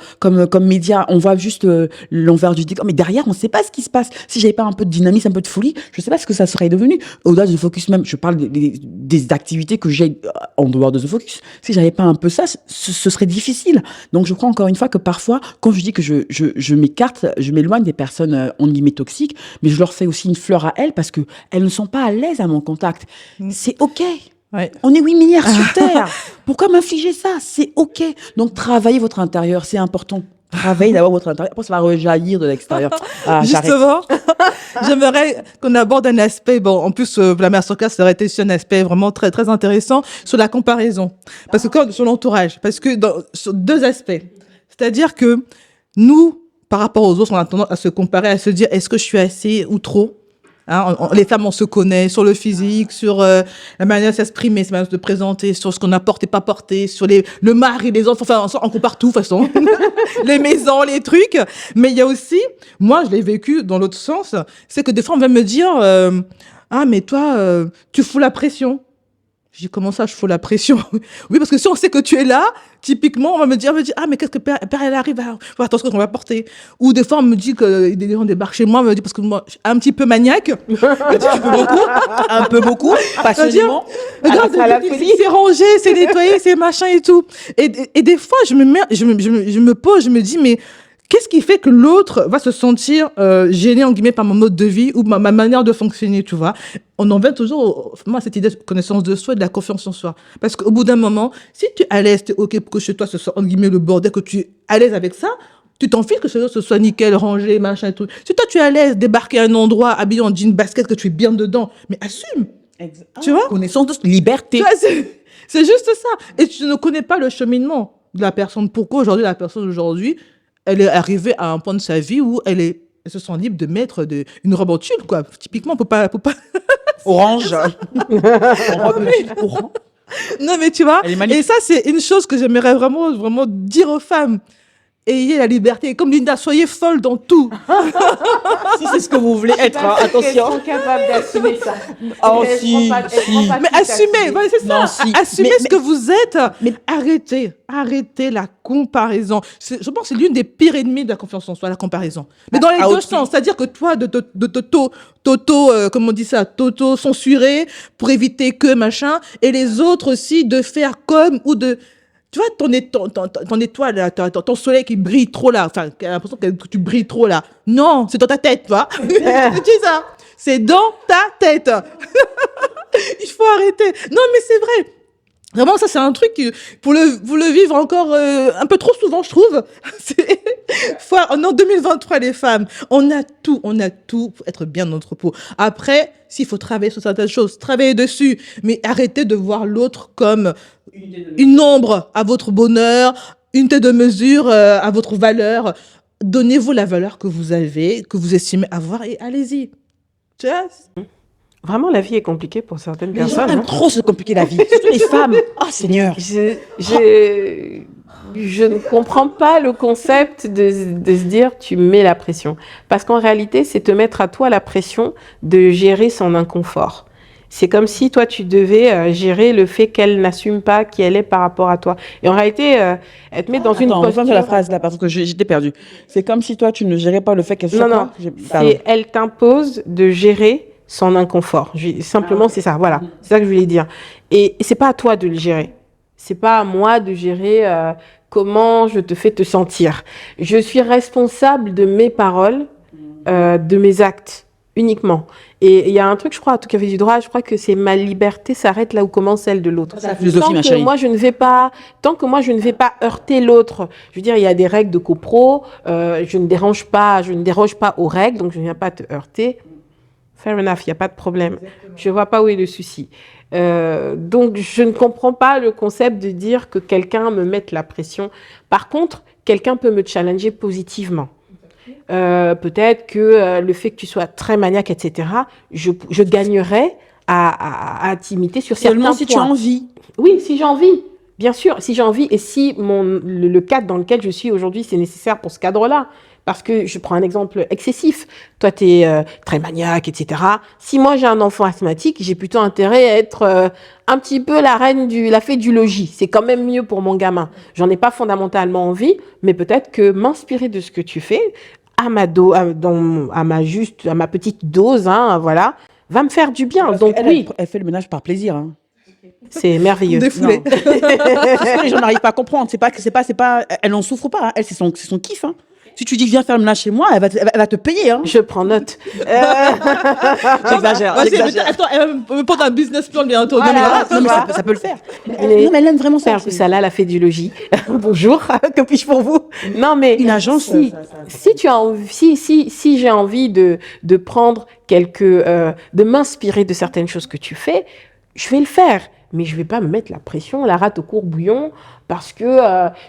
média. On voit juste l'envers du décor. Mais derrière, on sait pas ce qui se passe. Si j'avais pas un peu de dynamisme, un peu de folie, je sais pas ce que ça serait devenu. Au-delà de The Focus même, je parle des activités que j'ai en dehors de The Focus. Si j'avais pas un peu ça, ce serait difficile. Donc, je crois encore une fois que parfois, quand je dis que je m'écarte, je m'éloigne des personnes, en guillemets, toxiques, mais je leur fais aussi une fleur à elles parce qu'elles ne sont pas à l'aise à mon contact. C'est OK. Ouais. On est 8 milliards sur Terre. Pourquoi m'infliger ça? C'est OK. Donc, travaillez votre intérieur, c'est important. Travaillez d'abord votre intérieur. Après, ça va rejaillir de l'extérieur. Ah, j'arrête. Justement, j'aimerais qu'on aborde un aspect, bon, en plus, la masterclass, ça aurait été aussi un aspect vraiment très, très intéressant sur la comparaison. Parce que sur l'entourage, parce que sur deux aspects. C'est-à-dire que nous, par rapport aux autres, on a tendance à se comparer, à se dire, est-ce que je suis assez ou trop? Hein, les femmes, on se connaît sur le physique, sur la manière de s'exprimer, sa manière de se présenter, sur ce qu'on a porté, pas porté, sur le mari, les enfants, enfin, on compare tout, de toute façon. Les maisons, les trucs. Mais il y a aussi, moi, je l'ai vécu dans l'autre sens, c'est que des fois, on va me dire, ah, mais toi, tu fous la pression. Je dis, comment ça, je fous la pression? Oui, parce que si on sait que tu es là, typiquement, on va me dire, ah, mais qu'est-ce que Père, elle arrive, faut attention qu'on va porter. Ou des fois, on me dit que des gens débarquent chez moi, on me dit, parce que moi, je suis un petit peu maniaque. Un peu beaucoup, passionnément. Regarde, c'est rangé, c'est nettoyé, c'est machin et tout. Et des fois, je me pose, je me dis, mais qu'est-ce qui fait que l'autre va se sentir gêné, en guillemets, par mon mode de vie ou ma manière de fonctionner, tu vois? On en vient toujours à cette idée de connaissance de soi et de la confiance en soi. Parce qu'au bout d'un moment, si tu es à l'aise, tu es OK pour que chez toi, ce soit, en guillemets, le bordel, que tu es à l'aise avec ça, tu t'en fiches que ce soit nickel, rangé, machin et tout. Si toi, tu es à l'aise, débarquer à un endroit, habillé en jean basket, que tu es bien dedans, mais assume. Tu vois? Connaissance de liberté. Tu vois, c'est juste ça. Et tu ne connais pas le cheminement de la personne. Pourquoi aujourd'hui, la personne aujourd'hui, elle est arrivée à un point de sa vie où elle se sent libre de mettre une robe en tulle, quoi. Typiquement, on peut pas. Orange. Orange. Non, mais tu vois. Elle est magnifique. Et ça, c'est une chose que j'aimerais vraiment, vraiment dire aux femmes. Ayez la liberté. Comme Linda, soyez folle dans tout. Si c'est ce que vous voulez être, hein, Elles attention. sont capables d'assumer ça. Oh, Elles si, prennent pas- elles si. prennent pas Mais tout à assumez, assumer. ouais, c'est ça. Non, si. Assumez Mais- ce que vous êtes. mais- Arrêtez la comparaison. Je pense que c'est l'une des pires ennemis de la confiance en soi, la comparaison. Mais dans les deux sens. C'est-à-dire que toi, comment on dit ça, censurer pour éviter que machin, et les autres aussi de faire comme ou de. Tu vois, ton étoile, là, ton soleil qui brille trop là, enfin, qui a l'impression que tu brilles trop là. Non, c'est dans ta tête, tu vois. Tu dis ça. C'est dans ta tête. Il faut arrêter. Non, mais c'est vrai. Vraiment, ça, c'est un truc pour le vivre encore un peu trop souvent, je trouve. On est en 2023, les femmes. On a tout pour être bien dans notre peau. Après, s'il faut travailler sur certaines choses, travailler dessus. Mais arrêtez de voir l'autre comme une ombre à votre bonheur, une unité de mesure à votre valeur. Donnez-vous la valeur que vous avez, que vous estimez avoir et allez-y. Tu vois? Vraiment, la vie est compliquée pour certaines Les gens personnes. aiment trop se compliquer la vie. Surtout les femmes. Oh, Seigneur. Je ne comprends pas le concept de se dire tu mets la pression. Parce qu'en réalité, c'est te mettre à toi la pression de gérer son inconfort. C'est comme si toi, tu devais gérer le fait qu'elle n'assume pas qui elle est par rapport à toi. Et en réalité, elle te met dans une posture... Attends, la phrase là, parce que j'étais perdue. C'est comme si toi, tu ne gérais pas le fait qu'elle soit... Non, Pardon. c'est elle t'impose de gérer son inconfort. Simplement, c'est ça. Voilà, c'est ça que je voulais dire. Et c'est pas à toi de le gérer. C'est pas à moi de gérer comment je te fais te sentir. Je suis responsable de mes paroles, de mes actes uniquement. Et il y a un truc, je crois, à tout café du droit, je crois que c'est ma liberté s'arrête là où commence celle de l'autre. C'est la philosophie, ma Tant chérie. que moi je ne vais pas heurter l'autre. Je veux dire, il y a des règles de copro. Je ne déroge pas aux règles, donc je ne viens pas te heurter. Fair enough, il n'y a pas de problème. Exactement. Je ne vois pas où est le souci. Donc, je ne comprends pas le concept de dire que quelqu'un me mette la pression. Par contre, quelqu'un peut me challenger positivement. Peut-être que le fait que tu sois très maniaque, etc., je gagnerais à t'imiter sur certains points. Seulement si tu as envie. Oui, si j'ai envie. Bien sûr, si j'ai envie et si le cadre dans lequel je suis aujourd'hui, c'est nécessaire pour ce cadre-là. Parce que je prends un exemple excessif. Toi, tu es très maniaque, etc. Si moi, j'ai un enfant asthmatique, j'ai plutôt intérêt à être un petit peu la fée du logis. C'est quand même mieux pour mon gamin. J'en ai pas fondamentalement envie, mais peut-être que m'inspirer de ce que tu fais, à ma petite dose, hein, voilà, va me faire du bien. Parce Donc oui, elle fait le ménage par plaisir. Hein. c'est merveilleux. Défoulé. Parce que les gens n'arrivent pas à comprendre. C'est pas, elle n'en souffre pas. Hein. Elle, c'est son kiff. Hein. Si tu dis viens faire le ménage chez moi, elle va te payer. Hein. Je prends note. J'exagère. Attends, elle va me prendre un business plan bientôt. Voilà. Non, mais ça peut le faire. Mais- Non, mais elle aime vraiment ça. Salah, la fait du logis. Bonjour, que puis-je pour vous? Non, mais Une agence. si tu as envie, si j'ai envie de prendre de m'inspirer de certaines choses que tu fais, je vais le faire. Mais je vais pas me mettre la pression, la rate au courbouillon, parce que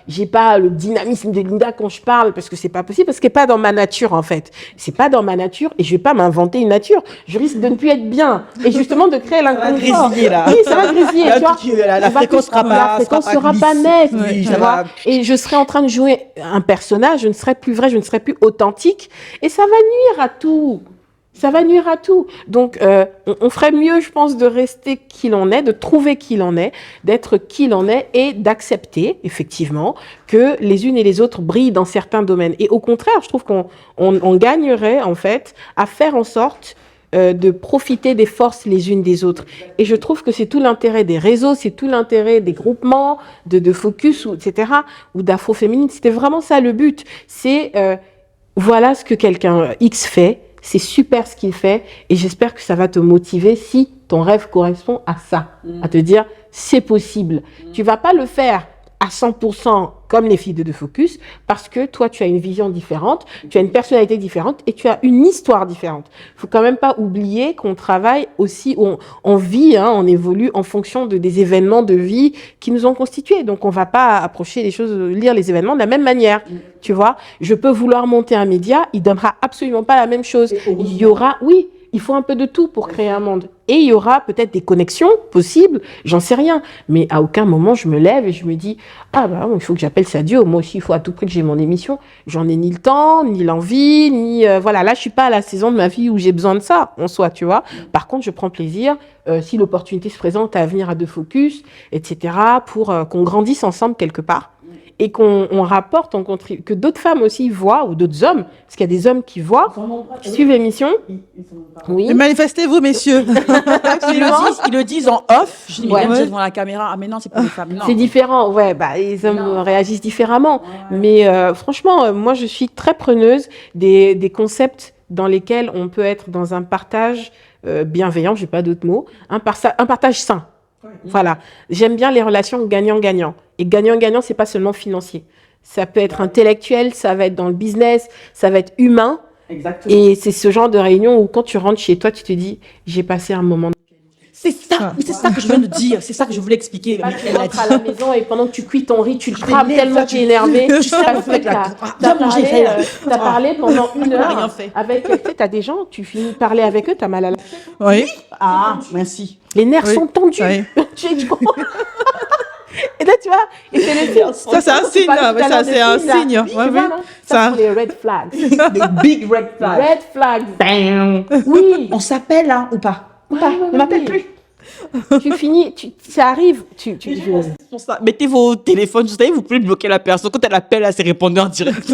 j'ai pas le dynamisme de Linda quand je parle, parce que c'est pas possible, parce que c'est pas dans ma nature en fait. C'est pas dans ma nature et je vais pas m'inventer une nature. Je risque de ne plus être bien et justement de créer l'inconfort. grésiller, là. Oui, ça va grésiller. Là, tu vois. la On va fréquence plus- sera pas- la fréquence sera pas sera pas glisse. nette, Oui, tu ça vois. va. Et je serai en train de jouer un personnage, je ne serai plus vrai, je ne serai plus authentique, et ça va nuire à tout. Ça va nuire à tout. Donc, on ferait mieux, je pense, de rester qui l'on est, de trouver qui l'on est, d'être qui l'on est et d'accepter, effectivement, que les unes et les autres brillent dans certains domaines. Et au contraire, je trouve qu'on gagnerait, en fait, à faire en sorte de profiter des forces les unes des autres. Et je trouve que c'est tout l'intérêt des réseaux, c'est tout l'intérêt des groupements, de Focus, etc., ou d'Afroféminine. C'était vraiment ça le but. C'est, voilà ce que quelqu'un X fait, c'est super ce qu'il fait, et j'espère que ça va te motiver si ton rêve correspond à ça, à te dire, c'est possible. Tu vas pas le faire à 100% comme les filles de Focus, parce que toi, tu as une vision différente, tu as une personnalité différente et tu as une histoire différente. Faut quand même pas oublier qu'on travaille aussi, on vit, hein, on évolue en fonction des événements de vie qui nous ont constitués. Donc, on va pas approcher les choses, lire les événements de la même manière. Tu vois, je peux vouloir monter un média, il donnera absolument pas la même chose. Il y aura, oui, il faut un peu de tout pour créer un monde. Et il y aura peut-être des connexions possibles, j'en sais rien. Mais à aucun moment, je me lève et je me dis, ah bah, il faut que j'appelle Sadio. Moi aussi, il faut à tout prix que j'ai mon émission. J'en ai ni le temps, ni l'envie, ni... voilà, là, je suis pas à la saison de ma vie où j'ai besoin de ça, en soi, tu vois. Par contre, je prends plaisir, si l'opportunité se présente, à venir à De Focus, etc., pour qu'on grandisse ensemble quelque part. Et qu'on rapporte, on contribue, que d'autres femmes aussi voient, ou d'autres hommes, parce qu'il y a des hommes qui voient, qui suivent l'émission. Oui. Mais manifestez-vous, messieurs. Ils le disent en off. Je dis, mais Ouais. là, vous êtes devant la caméra. Ah, mais non, c'est pour les femmes. Non. C'est différent, ouais, bah, les hommes réagissent différemment. Mais franchement, moi, je suis très preneuse des concepts dans lesquels on peut être dans un partage bienveillant, j'ai pas d'autres mots, un partage sain. Voilà. J'aime bien les relations gagnant-gagnant. Et gagnant-gagnant, c'est pas seulement financier. Ça peut être intellectuel, ça va être dans le business, ça va être humain. Exactement. Et c'est ce genre de réunion où quand tu rentres chez toi, tu te dis, j'ai passé un moment. C'est ça, mais c'est ça que je viens de dire. C'est ça que je voulais expliquer. Pas que tu Elle a rentres dit. à la maison et pendant que tu cuis ton riz, tu le crames m'énerve, tellement ça, tu es énervé. Tu sais, Parce que avec la- t'as Viens manger, ça y est. parlé pendant une On a rien heure fait. avec, tu sais, t'as des gens, tu finis de parler avec eux, t'as mal à la tête. Oui. Ah, merci. Les nerfs Oui. sont tendus. Oui. Tu comprends? Et là, tu vois, et c'est le signe. Ça, c'est un signe, là. Ouais, ça, c'est un signe. Tu Ouais, vois, oui. non? Ça- Ça, c'est les red flags. Des big red flags. Red flags. Bam. Oui. On s'appelle, hein, ou pas? Ouais, On m'appelle plus. Tu finis, ça arrive. Pour ça, mettez vos téléphones, vous savez, vous pouvez bloquer la personne. Quand elle appelle, elle s'est répondue en direct.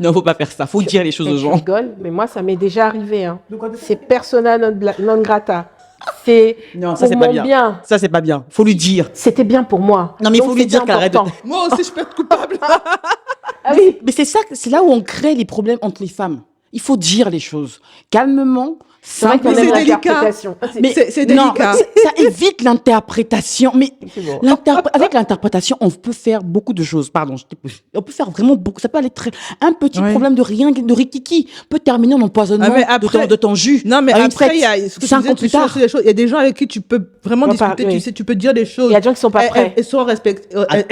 Non, faut pas faire ça. Faut dire les choses aux Je gens. rigole, mais moi, ça m'est déjà arrivé. Hein. C'est persona non grata. C'est Non, ça, pour c'est pas mon bien. Ça, c'est pas bien. Faut lui dire. C'était bien pour moi. Non, mais il Donc, faut lui c'était dire qu'elle arrête de- important. Moi aussi, je peux être coupable. Ah oui. Mais c'est ça, c'est là où on crée les problèmes entre les femmes. Il faut dire les choses. Calmement. C'est vrai qu'on Mais aime c'est délicat. l'interprétation. Mais C'est non, délicat. ça évite l'interprétation. Mais C'est bon. avec l'interprétation, on peut faire beaucoup de choses. Pardon, on peut faire vraiment beaucoup. Ça peut aller très. Un petit Oui. problème de rien, de rikiki, peut terminer en empoisonnement Ah, mais après- de ton jus. Non, mais à une après, fête. il y a ce que tu 5 disais, ans tu plus tard. cherches des choses. Il y a des gens avec qui tu peux vraiment On va discuter, pas- oui. tu sais, tu peux dire des choses. Il y a des gens qui sont pas prêts. Elles sont elles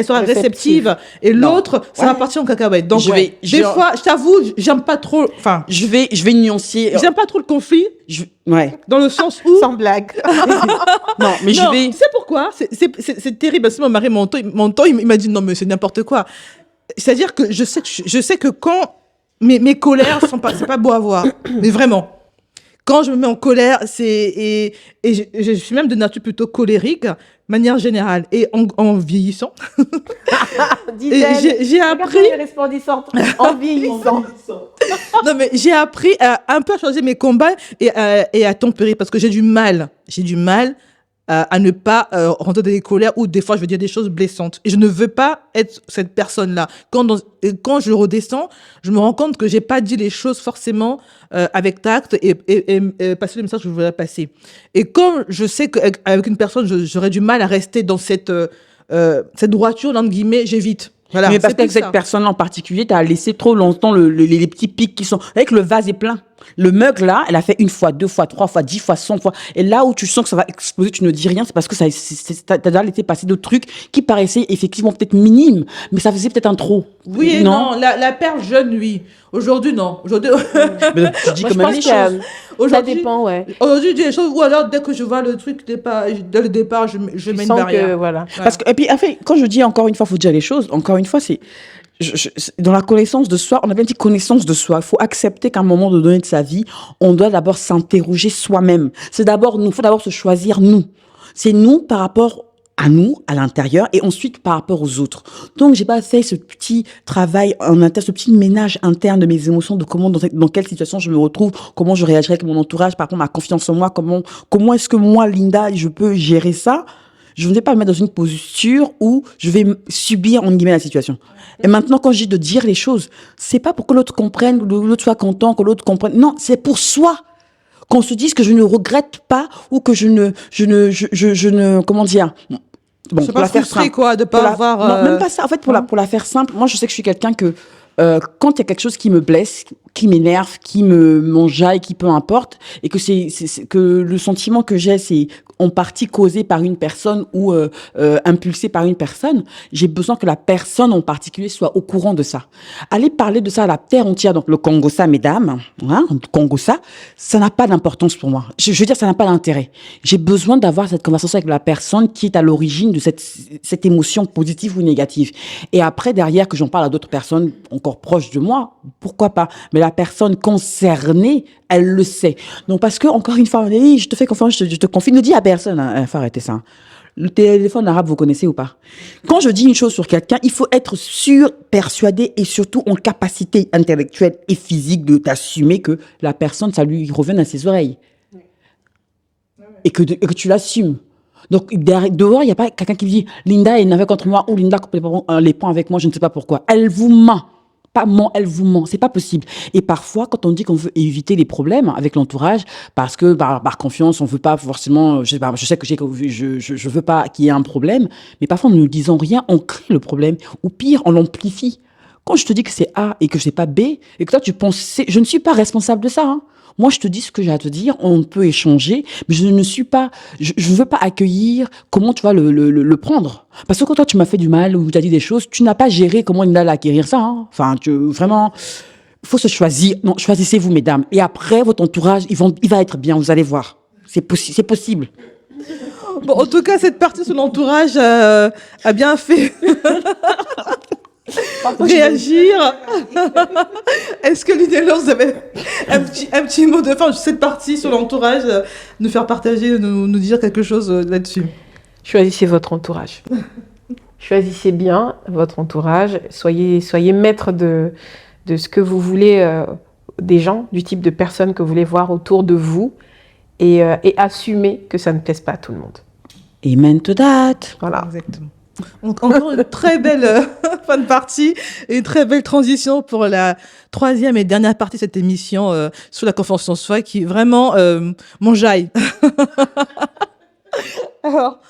sont réceptives. réceptives. Et Non. l'autre, ça Ouais. va partir en cacahuète. Donc, Je vais- des fois, je t'avoue, j'aime pas trop, enfin, Je vais nuancer. j'aime pas trop le conflit, Ouais. dans le sens où. Sans blague. Non, mais Non, je vais. tu sais pourquoi? C'est terrible. Parce que mon mari, mon temps, il m'a dit non, mais c'est n'importe quoi. C'est-à-dire que je sais que quand mes colères c'est pas beau à voir. Mais vraiment. Quand je me mets en colère, et je suis même de nature plutôt colérique, de manière générale. Et en vieillissant, et j'ai appris, les resplendissantes en vieillissant. non, mais j'ai appris un peu à choisir mes combats et à tempérer parce que j'ai du mal à ne pas rentrer dans des colères ou des fois je veux dire des choses blessantes. Et je ne veux pas être cette personne-là. Quand je redescends, je me rends compte que j'ai pas dit les choses forcément avec tact et passer le message que je voulais passer. Et comme je sais qu'avec une personne, j'aurais du mal à rester dans cette droiture, entre guillemets, j'évite. Voilà, Mais parce c'est plus que cette ça. personne en particulier, tu as laissé trop longtemps les petits pics qui sont. Avec le vase est plein. Le mug là, elle a fait 1 fois, 2 fois, 3 fois, 10 fois, 100 fois. Et là où tu sens que ça va exploser, tu ne dis rien, c'est parce que t'as déjà laissé passer d'autres trucs qui paraissaient effectivement peut-être minimes, mais ça faisait peut-être un trop. Oui et non, la perle jeune, oui. Aujourd'hui, non. Aujourd'hui, Mais tu dis Moi, quand je même pense les qu'il y a- choses. ça aujourd'hui, dépend, ouais. aujourd'hui, je dis les choses, ou alors dès que je vois le truc dès le départ, je Je mets une sens barrière. que, voilà. Parce que, et puis, en fait, quand je dis encore une fois, faut dire les choses, encore une fois, c'est, dans la connaissance de soi, on a bien dit connaissance de soi. Il faut accepter qu'à un moment donné de sa vie, on doit d'abord s'interroger soi-même. C'est d'abord nous, faut d'abord se choisir nous. C'est nous par rapport à nous, à l'intérieur, et ensuite par rapport aux autres. Donc, j'ai pas fait ce petit travail en interne, ce petit ménage interne de mes émotions, de comment, dans quelle situation je me retrouve, comment je réagirai avec mon entourage, par rapport à ma confiance en moi, comment est-ce que moi, Linda, je peux gérer ça. Je ne vais pas me mettre dans une posture où je vais subir, entre guillemets, la situation. Et maintenant, quand je dis de dire les choses, c'est pas pour que l'autre comprenne, que l'autre soit content, que l'autre comprenne. Non, c'est pour soi. Qu'on se dise que je ne regrette pas ou que je ne, comment dire. Bon, C'est pour pas la faire frustré, simple. quoi, de Pour pas la- avoir. Non, même pas ça. En fait, pour la faire simple, moi, je sais que je suis quelqu'un que, quand il y a quelque chose qui me blesse, qui m'énerve, qui m'enjaille, qui peu importe, et que que le sentiment que j'ai, c'est en partie causé par une personne ou impulsé par une personne, j'ai besoin que la personne en particulier soit au courant de ça. Aller parler de ça à la terre entière, donc le Congo-ça, mesdames, hein, Congo-ça, ça n'a pas d'importance pour moi. Je veux dire, ça n'a pas d'intérêt. J'ai besoin d'avoir cette conversation avec la personne qui est à l'origine de cette émotion positive ou négative. Et après, derrière, que j'en parle à d'autres personnes encore proches de moi, pourquoi pas. Mais la personne concernée, elle le sait. Donc, parce que, encore une fois, hey, je te fais confiance, je te confie, ne dis à personne, hein, faut arrêter ça. Le téléphone arabe, vous connaissez ou pas? Quand je dis une chose sur quelqu'un, il faut être sûr, persuadé et surtout en capacité intellectuelle et physique d'assumer que la personne, ça lui revient à ses oreilles. Et que tu l'assumes. Donc, dehors, il n'y a pas quelqu'un qui dit Linda est nerveuse contre moi ou Linda coupe les points avec moi, je ne sais pas pourquoi. Elle vous ment. Pas ment, elle vous ment. C'est pas possible. Et parfois, quand on dit qu'on veut éviter les problèmes avec l'entourage, parce que par confiance, on veut pas forcément, je sais que je veux pas qu'il y ait un problème, mais parfois, en ne nous disant rien, on crée le problème. Ou pire, on l'amplifie. Quand je te dis que c'est A et que c'est pas B, et que toi, tu penses C, je ne suis pas responsable de ça, hein. Moi, je te dis ce que j'ai à te dire, on peut échanger, mais je ne suis pas, je veux pas accueillir comment tu vas le prendre. Parce que quand toi, tu m'as fait du mal ou tu as dit des choses, tu n'as pas géré comment il allait acquérir ça, hein. Enfin, vraiment, il faut se choisir. Non, choisissez-vous, mesdames. Et après, votre entourage, il va être bien, vous allez voir. C'est possible. Bon, en tout cas, cette partie sur l'entourage a bien fait réagir. Est-ce que l'une et l'autre, vous avez un petit mot de fin sur cette partie sur l'entourage, nous faire partager, nous dire quelque chose là-dessus? Choisissez votre entourage. Choisissez bien votre entourage. Soyez maître de ce que vous voulez, des gens, du type de personnes que vous voulez voir autour de vous, et assumez que ça ne plaise pas à tout le monde. Amen to that. Voilà. Exactement. Encore une très belle fin de partie et une très belle transition pour la 3e et dernière partie de cette émission sur la confiance en soi qui vraiment m'enjaille. Alors,